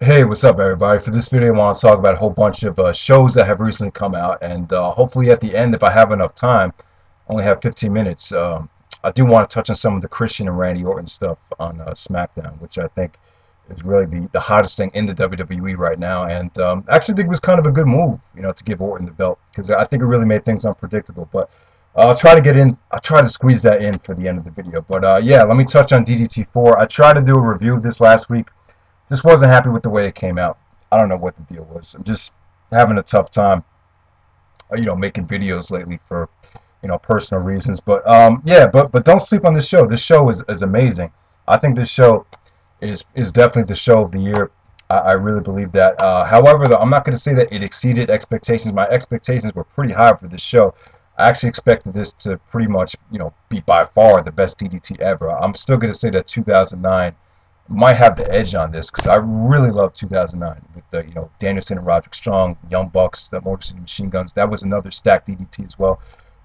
Hey, what's up, everybody? For this video, I want to talk about a whole bunch of shows that have recently come out, and hopefully at the end, if I have enough time, only have 15 minutes, I do want to touch on some of the Christian and Randy Orton stuff on SmackDown, which I think is really the hottest thing in the WWE right now, and I actually think it was kind of a good move, to give Orton the belt, because I think it really made things unpredictable, but I'll try to get in, I'll try to squeeze that in for the end of the video, but yeah, let me touch on DDT4. I tried to do a review of this last week. Just wasn't happy with the way it came out. I don't know what the deal was. I'm just having a tough time, making videos lately for, personal reasons. But yeah, but don't sleep on this show. This show is amazing. I think this show is definitely the show of the year. I really believe that. However, though, I'm not going to say that it exceeded expectations. My expectations were pretty high for this show. I actually expected this to pretty much, be by far the best DDT ever. I'm still going to say that 2009 might have the edge on this because I really love 2009 with the Danielson and Roderick Strong, Young Bucks, the Morrison Machine Guns. That was another stacked DDT as well.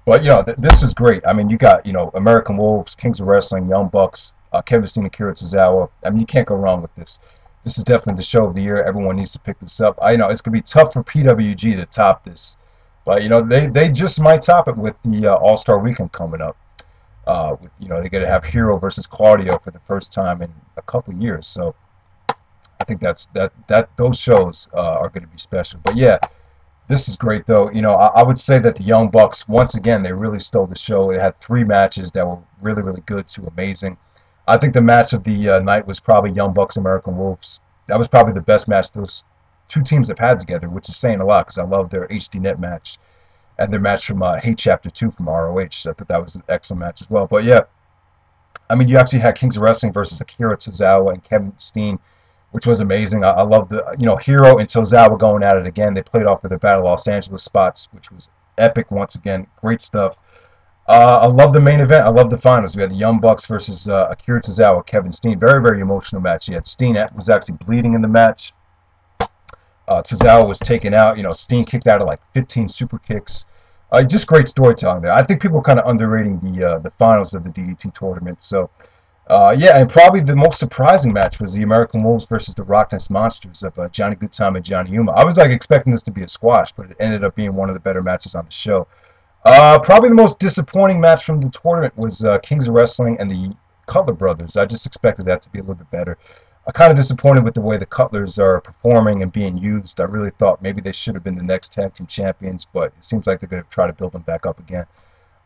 But this is great. I mean, you got American Wolves, Kings of Wrestling, Young Bucks, Kevin Steen, Akira Tozawa. I mean, you can't go wrong with this. This is definitely the show of the year. Everyone needs to pick this up. I know it's gonna be tough for PWG to top this, but they just might top it with the All Star Weekend coming up. With they're gonna have Hero versus Claudio for the first time in a couple years. So I think that those shows are gonna be special. But yeah, this is great though. I would say that the Young Bucks once again they really stole the show. It had three matches that were really good to amazing. I think the match of the night was probably Young Bucks American Wolves. That was probably the best match those two teams have had together, which is saying a lot because I love their HDNet match and their match from Hate Chapter 2 from ROH. I thought that was an excellent match as well. But yeah, I mean, you actually had Kings of Wrestling versus Akira Tozawa and Kevin Steen, which was amazing. I love the, Hero and Tozawa going at it again. They played off of their Battle Los Angeles spots, which was epic once again. Great stuff. I love the main event. I love the finals. We had the Young Bucks versus Akira Tozawa, Kevin Steen. Very emotional match. You had Steen was actually bleeding in the match. Tozawa was taken out. Steen kicked out of like 15 super kicks. Just great storytelling there. I think people are kind of underrating the finals of the DDT tournament. So, yeah, and probably the most surprising match was the American Wolves versus the RockNESS Monsters of Johnny Goodtime and Johnny Yuma. I was like expecting this to be a squash, but it ended up being one of the better matches on the show. Probably the most disappointing match from the tournament was Kings of Wrestling and the Cutler brothers. I just expected that to be a little bit better. I'm kind of disappointed with the way the Cutlers are performing and being used. I really thought maybe they should have been the next tag team champions, but it seems like they're going to try to build them back up again.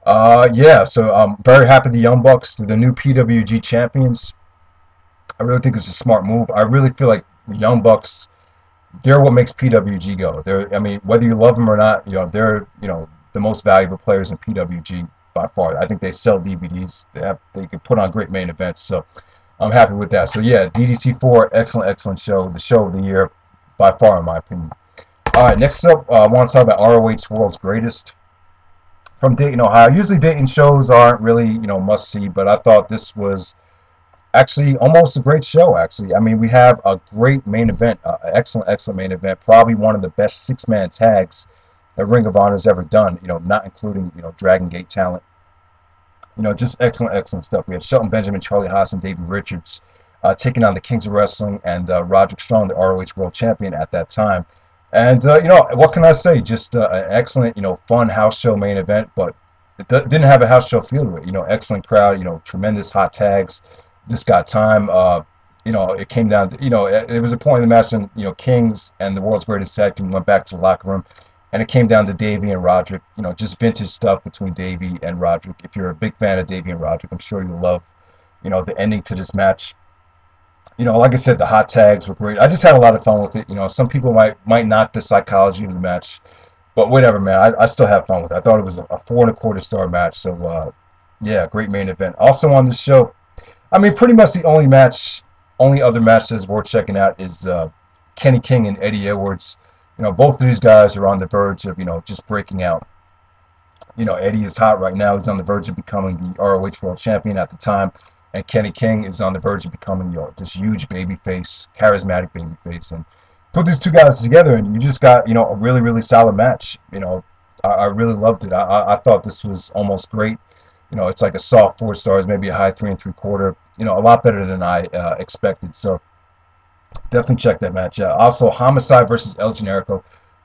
Yeah, so I'm very happy the Young Bucks, the new PWG champions. I really think it's a smart move. I really feel like the Young Bucks, they're what makes PWG go. I mean, whether you love them or not, they're, the most valuable players in PWG by far. I think they sell DVDs. They can put on great main events. So I'm happy with that. So yeah, DDT4, excellent show. The show of the year by far, in my opinion. All right, next up, I want to talk about ROH World's Greatest from Dayton, Ohio. Usually Dayton shows aren't really, must see, but I thought this was actually almost a great show. Actually, I mean, we have a great main event, excellent main event. Probably one of the best six-man tags that Ring of Honor's ever done. Not including Dragon Gate talent. Just excellent stuff. We had Shelton Benjamin, Charlie Haas, and Davey Richards taking on the Kings of Wrestling and Roderick Strong, the ROH World Champion at that time. And, what can I say? Just an excellent, fun house show main event, but it didn't have a house show feel to it. Excellent crowd, tremendous hot tags. This got time. It came down to, it was a point in the match when, Kings and the World's Greatest Tag Team went back to the locker room. And it came down to Davey and Roderick, just vintage stuff between Davey and Roderick. If you're a big fan of Davey and Roderick, I'm sure you'll love, the ending to this match. Like I said, the hot tags were great. I just had a lot of fun with it. Some people might knock the psychology of the match, but whatever, man. I still have fun with it. I thought it was a 4.25-star match. So, yeah, great main event. Also on this show, I mean, pretty much the only other match that's worth checking out is Kenny King and Eddie Edwards. Both of these guys are on the verge of, just breaking out. Eddie is hot right now. He's on the verge of becoming the ROH World Champion at the time. And Kenny King is on the verge of becoming, this huge babyface, charismatic babyface. And put these two guys together and you just got, a really solid match. I really loved it. I thought this was almost great. It's like a soft 4 stars, maybe a high 3 3/4. A lot better than I expected. So, Definitely check that match out. Also, Homicide versus El Generico.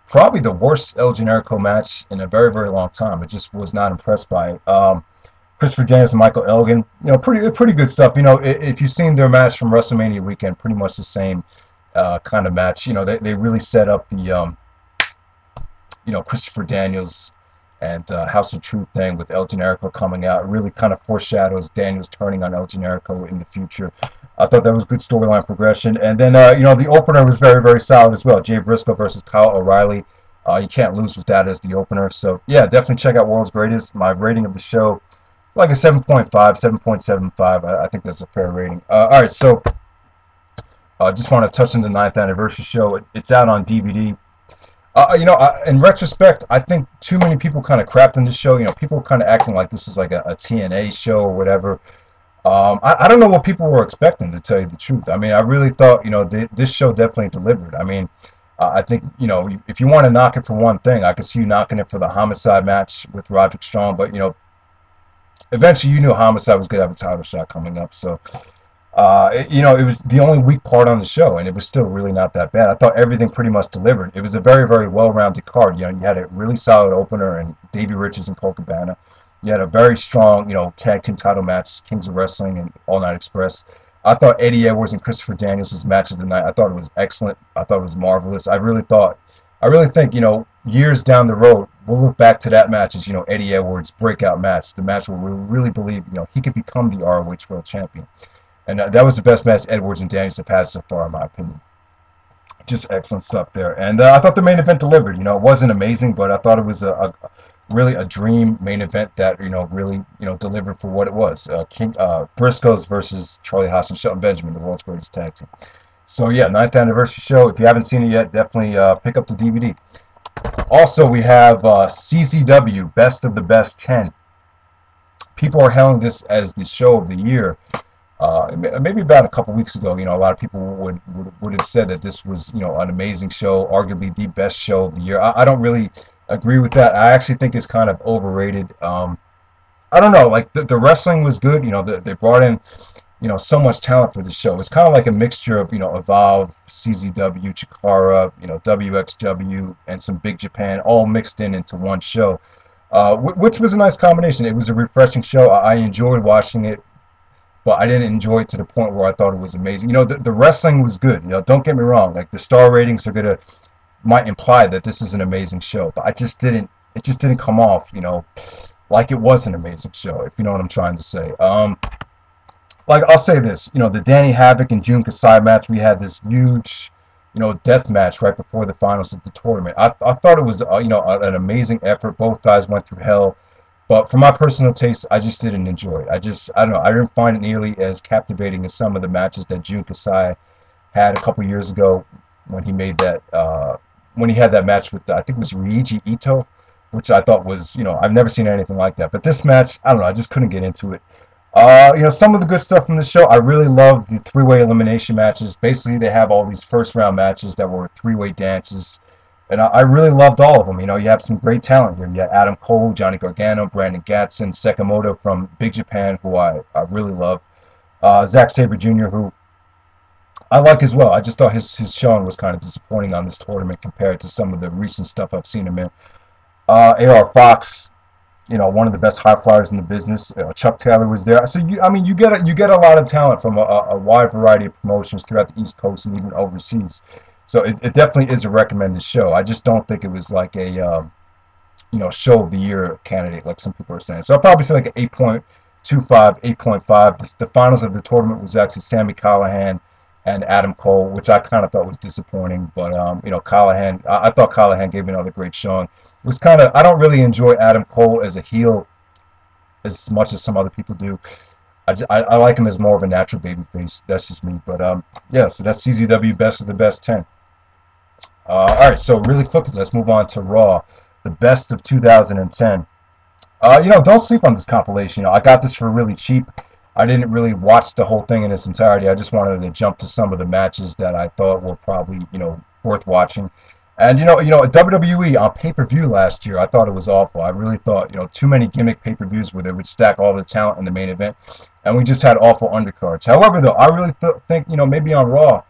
Probably the worst El Generico match in a very, very long time. I just was not impressed by it. Christopher Daniels and Michael Elgin, pretty good stuff. If you've seen their match from WrestleMania weekend, pretty much the same kind of match. They really set up the Christopher Daniels and House of Truth thing with El Generico coming out. It really kind of foreshadows Daniels turning on El Generico in the future. I thought that was good storyline progression. And then, the opener was very, very solid as well. Jay Briscoe versus Kyle O'Reilly. You can't lose with that as the opener. So, yeah, definitely check out World's Greatest. My rating of the show, like a 7.5, 7.75. I think that's a fair rating. All right, so I just want to touch on the 9th anniversary show. It's out on DVD. In retrospect, I think too many people kind of crapped on this show. People were kind of acting like this was like a TNA show or whatever. I don't know what people were expecting, to tell you the truth. I mean, I really thought, this show definitely delivered. I mean, I think, if you want to knock it for one thing, I could see you knocking it for the Homicide match with Roderick Strong. But, eventually you knew Homicide was going to have a title shot coming up. So, it was the only weak part on the show, and it was still really not that bad. I thought everything pretty much delivered. It was a very, very well-rounded card. You had a really solid opener and Davey Richards and Colt Cabana. You had a very strong, tag team title match, Kings of Wrestling and All Night Express. I thought Eddie Edwards and Christopher Daniels was match of the night. I thought it was excellent. I thought it was marvelous. I really think, years down the road, we'll look back to that match as, Eddie Edwards' breakout match, the match where we really believe, he could become the ROH World Champion. And that was the best match Edwards and Daniels have had so far, in my opinion. Just excellent stuff there. And I thought the main event delivered. It wasn't amazing, but I thought it was really a dream main event that really delivered for what it was. Briscoes versus Charlie Haas and Shelton Benjamin, the world's greatest tag team. So yeah, 9th anniversary show. If you haven't seen it yet, definitely pick up the DVD. Also, we have CZW Best of the Best 10. People are hailing this as the show of the year. Maybe about a couple weeks ago, a lot of people would have said that this was an amazing show, arguably the best show of the year. I don't really agree with that. I actually think it's kind of overrated. I don't know, like the wrestling was good. They brought in so much talent for the show. It's kind of like a mixture of Evolve, CZW, Chikara, WXW, and some Big Japan, all mixed into one show, which was a nice combination. It was a refreshing show. I enjoyed watching it, but I didn't enjoy it to the point where I thought it was amazing. The wrestling was good. Don't get me wrong. Like, the star ratings might imply that this is an amazing show, but it just didn't come off, like it was an amazing show, if you know what I'm trying to say. Like, I'll say this, the Danny Havoc and Jun Kasai match, we had this huge, death match right before the finals of the tournament. I thought it was, an amazing effort. Both guys went through hell. But for my personal taste, I just didn't enjoy it. I don't know. I didn't find it nearly as captivating as some of the matches that Jun Kasai had a couple years ago when he made that, when he had that match with, I think it was Ryuji Ito, which I thought was, I've never seen anything like that. But this match, I don't know. I just couldn't get into it. Some of the good stuff from the show, I really love the three-way elimination matches. Basically, they have all these first-round matches that were three-way dances. And I really loved all of them. You have some great talent here. You have Adam Cole, Johnny Gargano, Brandon Gatson, Sekimoto from Big Japan, who I really love. Zack Sabre Jr., who I like as well. I just thought his showing was kind of disappointing on this tournament compared to some of the recent stuff I've seen him in. AR Fox, one of the best high flyers in the business. Chuck Taylor was there. So you get a lot of talent from a wide variety of promotions throughout the East Coast and even overseas. So it definitely is a recommended show. I just don't think it was like a, show of the year candidate like some people are saying. So I'll probably say like an 8.25, 8.5. The finals of the tournament was actually Sami Callihan and Adam Cole, which I kind of thought was disappointing. But, Callihan, I thought Callihan gave another great showing. It was kind of, I don't really enjoy Adam Cole as a heel as much as some other people do. I like him as more of a natural babyface. That's just me. But, yeah, so that's CZW Best of the Best 10. Alright, so really quickly, let's move on to Raw, the Best of 2010. Don't sleep on this compilation. I got this for really cheap. I didn't really watch the whole thing in its entirety. I just wanted to jump to some of the matches that I thought were probably, worth watching. And, WWE on pay-per-view last year, I thought it was awful. I really thought, too many gimmick pay-per-views where they would stack all the talent in the main event. And we just had awful undercards. However, though, I really think, maybe on Raw,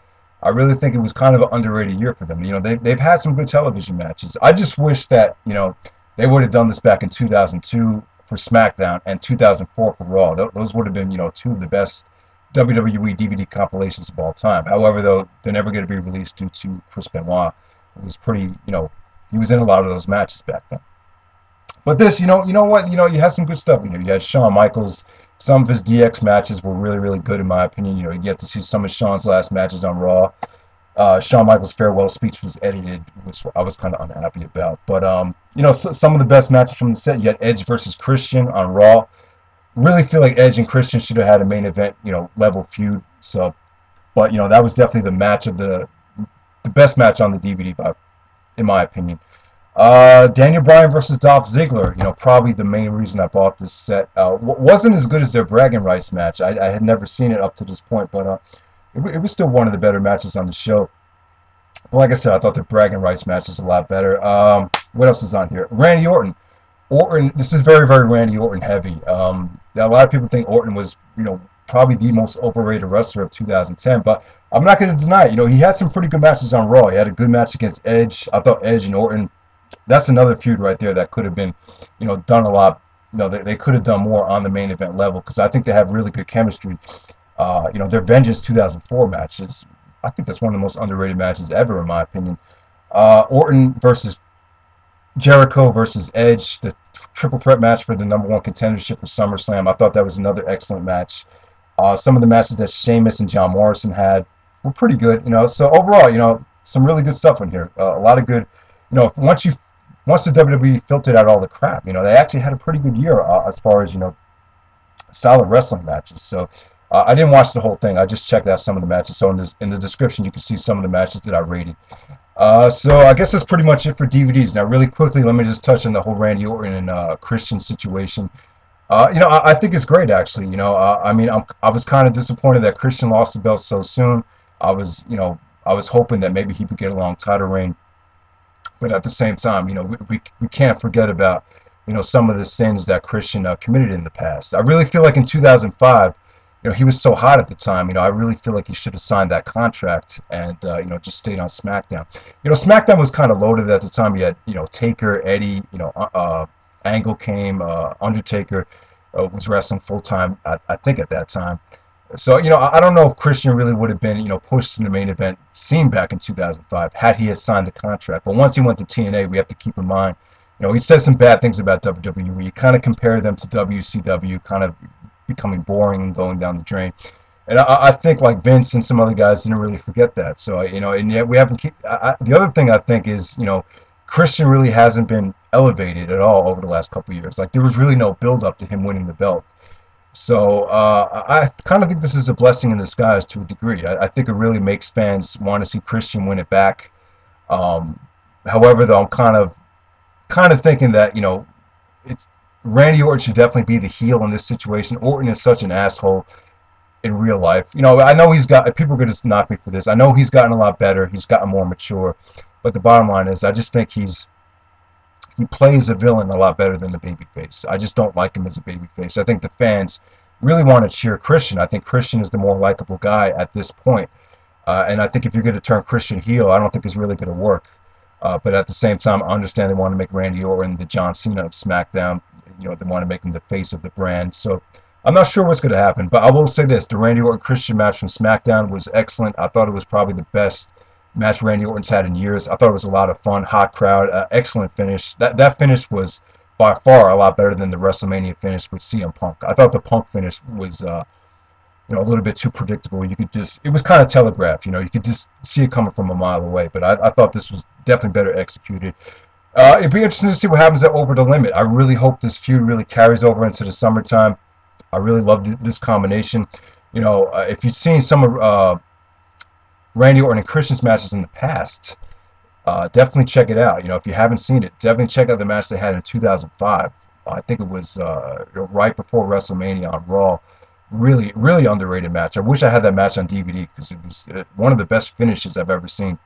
I really think it was kind of an underrated year for them. You know, they've had some good television matches. I just wish that, you know, they would have done this back in 2002 for SmackDown and 2004 for Raw. Those would have been, you know, two of the best WWE DVD compilations of all time. However, though, they're never going to be released due to Chris Benoit. It was pretty, you know, he was in a lot of those matches back then. But this, you know what, you had some good stuff in here. You had Shawn Michaels. Some of his DX matches were really, really good in my opinion. You know, you get to see some of Shawn's last matches on Raw. Shawn Michaels' farewell speech was edited, which I was kind of unhappy about. But you know, some of the best matches from the set. You had Edge versus Christian on Raw. Really feel like Edge and Christian should have had a main event, you know, level feud. So, but you know, that was definitely the match of the best match on the DVD, in my opinion. Daniel Bryan versus Dolph Ziggler, you know, probably the main reason I bought this set. Wasn't as good as their bragging rights match. I had never seen it up to this point, but it was still one of the better matches on the show. But like I said, I thought the bragging rights match was a lot better. What else is on here? Randy Orton. This is very, very Randy Orton heavy. A lot of people think Orton was, you know, probably the most overrated wrestler of 2010, but I'm not going to deny it. You know, he had some pretty good matches on Raw. He had a good match against Edge. I thought Edge and Orton, that's another feud right there that could have been, you know, done a lot. You know, they could have done more on the main event level because I think they have really good chemistry. You know, their Vengeance 2004 matches, I think that's one of the most underrated matches ever, in my opinion. Orton versus Jericho versus Edge, the triple threat match for the #1 contendership for SummerSlam. I thought that was another excellent match. Some of the matches that Sheamus and John Morrison had were pretty good, you know. So overall, you know, some really good stuff in here. A lot of good, you know, once the WWE filtered out all the crap, you know, they actually had a pretty good year as far as, you know, solid wrestling matches. So I didn't watch the whole thing. I just checked out some of the matches. So in the description, you can see some of the matches that I rated. So I guess that's pretty much it for DVDs. Now, really quickly, let me just touch on the whole Randy Orton and Christian situation. You know, I think it's great, actually. You know, I mean, I was kind of disappointed that Christian lost the belt so soon. I was hoping that maybe he would get a long title reign. But at the same time, you know, we can't forget about, you know, some of the sins that Christian committed in the past. I really feel like in 2005, you know, he was so hot at the time. You know, I really feel like he should have signed that contract and, you know, just stayed on SmackDown. You know, SmackDown was kind of loaded at the time. You had, you know, Taker, Eddie, you know, Angle came, Undertaker was wrestling full-time, I think, at that time. So, you know, I don't know if Christian really would have been, you know, pushed in the main event scene back in 2005 had he signed the contract. But once he went to TNA, we have to keep in mind, you know, he said some bad things about WWE. He kind of compared them to WCW, kind of becoming boring and going down the drain. And I think, like, Vince and some other guys didn't really forget that. So, you know, and yet we haven't. The other thing I think is, you know, Christian really hasn't been elevated at all over the last couple of years. Like, there was really no build-up to him winning the belt. So I kind of think this is a blessing in disguise to a degree. I think it really makes fans want to see Christian win it back. However, though, I'm kind of thinking that, you know, Randy Orton should definitely be the heel in this situation. Orton is such an asshole in real life. You know, I know people are going to knock me for this. I know he's gotten a lot better. He's gotten more mature. But the bottom line is, I just think he plays a villain a lot better than the babyface. I just don't like him as a babyface. I think the fans really want to cheer Christian. I think Christian is the more likable guy at this point. And I think if you're going to turn Christian heel, I don't think it's really going to work. But at the same time, I understand they want to make Randy Orton the John Cena of SmackDown. You know, they want to make him the face of the brand. So I'm not sure what's going to happen. But I will say this. The Randy Orton-Christian match from SmackDown was excellent. I thought it was probably the best match Randy Orton's had in years. I thought it was a lot of fun, hot crowd, excellent finish. That finish was by far a lot better than the WrestleMania finish with CM Punk. I thought the Punk finish was, you know, a little bit too predictable. It was kind of telegraphed. You know, you could just see it coming from a mile away. But I thought this was definitely better executed. It'd be interesting to see what happens at Over the Limit. I really hope this feud really carries over into the summertime. I really love this combination. You know, if you've seen some of Randy Orton and Christian's matches in the past, definitely check it out. You know, if you haven't seen it, definitely check out the match they had in 2005. I think it was right before WrestleMania on Raw. Really, really underrated match. I wish I had that match on DVD because it was one of the best finishes I've ever seen.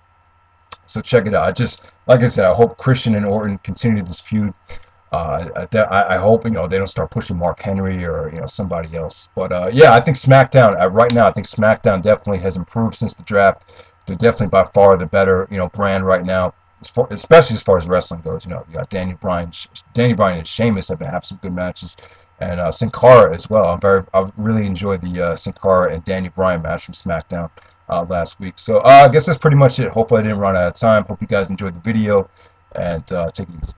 So check it out. Like I said, I hope Christian and Orton continue this feud. I hope, you know, they don't start pushing Mark Henry or, you know, somebody else. But yeah, I think SmackDown right now, I think SmackDown definitely has improved since the draft. they're definitely by far the better, you know, brand right now, especially as far as wrestling goes. You know, you got Daniel Bryan and Sheamus have been having some good matches, and Sin Cara as well. I really enjoyed the Sin Cara and Daniel Bryan match from SmackDown last week. So I guess that's pretty much it. Hopefully I didn't run out of time. Hope you guys enjoyed the video, and take it easy.